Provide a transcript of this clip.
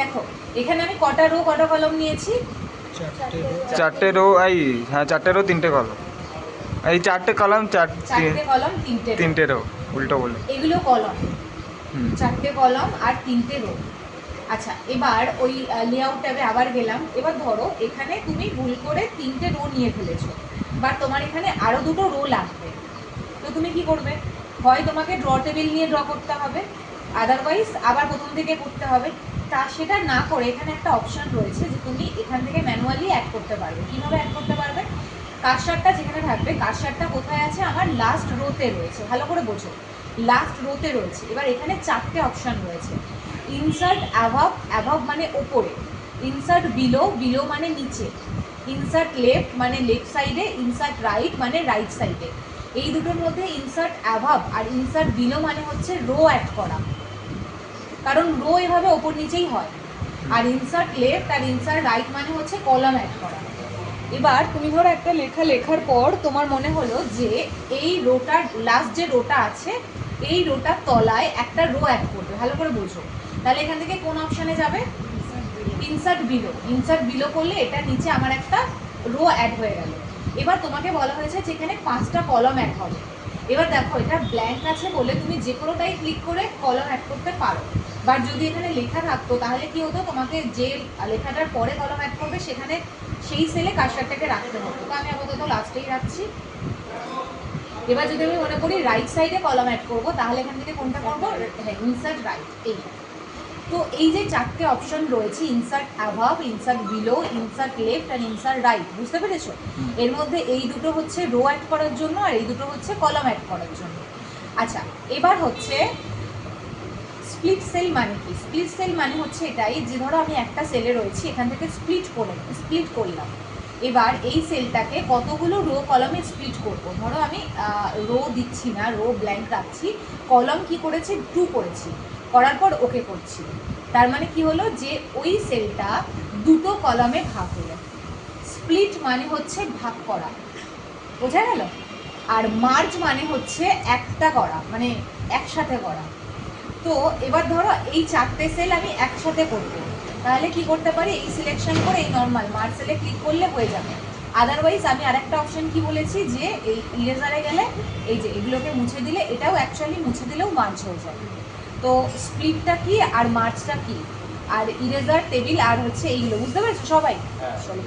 দেখো এখানে আমি কটা রো কটা কলম নিয়েছি, চারটে রো। এই হ্যাঁ, চারটে রো তিনটে কলম। এই চারটে কলম, চারটে কলম তিনটে রো, উল্টো বলে। এগুলো কলম, চারটে কলম আর তিনটে রো। আচ্ছা এবার ওই লেআউট ট্যাবে আবার গেলাম। এবার ধরো এখানে তুমি ভুল করে তিনটে রো নিয়ে ফেলেছো, বা তোমার এখানে আরো দুটো রো লাগবে, তো তুমি কি করবে? হয় তোমাকে ড্র টেবিল নিয়ে ড্র করতে হবে, আদারওয়াইজ আবার প্রথম থেকে করতে হবে। তা সেটা না করে এখানে একটা অপশন রয়েছে যে তুমি এখান থেকে ম্যানুয়ালি অ্যাড করতে পারবে। কীভাবে অ্যাড করতে পারবে? কার্সারটা যেখানে থাকবে, কার্সারটা কোথায় আছে? আমার লাস্ট রোতে রয়েছে, ভালো করে বোঝো, লাস্ট রোতে রয়েছে। এবার এখানে চারটে অপশন রয়েছে। ইনসার্ট অ্যাভাব, অ্যাভাব মানে ওপরে, ইনসার্ট বিলো, বিলো মানে নিচে, ইনসার্ট লেফট মানে লেফট সাইডে, ইনসার্ট রাইট মানে রাইট সাইডে। এই দুটোর মধ্যে ইনসার্ট অ্যাভাব আর ইনসার্ট বিলো মানে হচ্ছে রো অ্যাড করা, কারণ রো এভাবে ওপর নিচেই হয়। আর ইনসার্ট লেফট আর ইনসার্ট রাইট মানে হচ্ছে কলাম অ্যাড করা। এবার তুমি ধরো একটা লেখার পর তোমার মনে হলো যে এই রোটার লাস্ট যে রোটা আছে এই রোটার তলায় একটা রো অ্যাড করবে, ভালো করে বোঝো। তাহলে এখান থেকে কোন অপশানে যাবে? Insert below. ইনসার্ট বিলো করলে এটা নিচে আমার একটা রো অ্যাড হয়ে গেল। এবার তোমাকে বলা হয়েছে যে এখানে 5টা কলম অ্যাড হবে। এবার দেখো এটা ব্ল্যাঙ্ক আছে বলে তুমি যে কোনোটাই ক্লিক করে কলম অ্যাড করতে পারো, বাট যদি এখানে লেখা থাকতো তাহলে কি হতো? তোমাকে যে লেখাটার পরে কলম অ্যাড করবে সেখানে সেই সেলে কার্সারটাকে রাখতে হতো। তো আমি আপাতত লাস্টেই রাখছি। এবার যদি আমি মনে করি রাইট সাইডে কলম অ্যাড করবো, তাহলে এখান থেকে কোনটা করবো? হ্যাঁ, ইনসার্ট রাইট। এই তো এই যে চারটে অপশন রয়েছে, insert অ্যাভাব, insert below, insert left আর ইনসার্ট রাইট, বুঝতে পেরেছো? এর মধ্যে এই দুটো হচ্ছে রো অ্যাড করার জন্য আর এই দুটো হচ্ছে কলাম অ্যাড করার জন্য। আচ্ছা এবার হচ্ছে স্প্লিট সেল মানে কি? স্প্লিট সেল মানে হচ্ছে এটাই যে ধরো আমি একটা সেলে রয়েছি, এখান থেকে স্প্লিট করলাম। এবার এই সেলটাকে কতগুলো রো কলমে স্প্লিট করব। ধরো আমি রো দিচ্ছি না, রো ব্ল্যাঙ্ক রাখছি, কলম কি করেছি? 2 করেছি, করার পর ওকে করছি। তার মানে কি হলো? যে ওই সেলটা দুটো কলমে ভাগ হলো। স্প্লিট মানে হচ্ছে ভাগ করা, বোঝা গেল? আর মার্জ মানে হচ্ছে একটা করা, মানে একসাথে করা। তো এবার ধরো এই চারটে সেল আমি একসাথে করব, তাহলে কি করতে পারি? এই সিলেকশন করে এই নর্মাল মার্জ সেলে ক্লিক করলে হয়ে যাবে। আদারওয়াইজ আমি আরেকটা অপশন কি বলেছি যে এই ইরেজারে গেলে এই যে এগুলোকে মুছে দিলে, এটাও অ্যাকচুয়ালি মুছে দিলেও মার্জ হয়ে যাবে। তো স্প্লিটটা কি আর মার্জটা কি আর ইরেজার টেবিল আর হচ্ছে এইগুলো, বুঝতে পেরেছো সবাই? চলো।